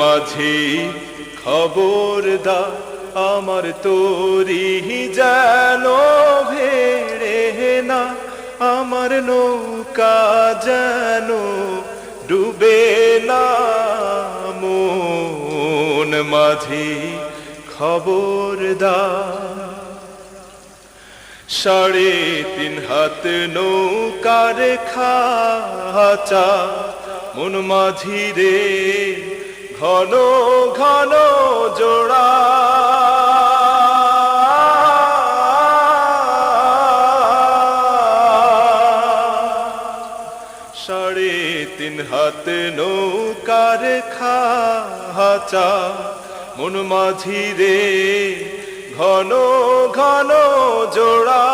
মাঝি খবরদার আমার তরি যেন ভেড়ে না, আমার নৌকা যেন ডুবে না। মন মাঝি খবরদার। 3.5 হাত নৌকার খাঁচা মন মাঝি রে, ঘন ঘন জোড়া। 3.5 হাত নৌকার খাঁচা মন মাঝি রে, ঘন ঘন জোড়া।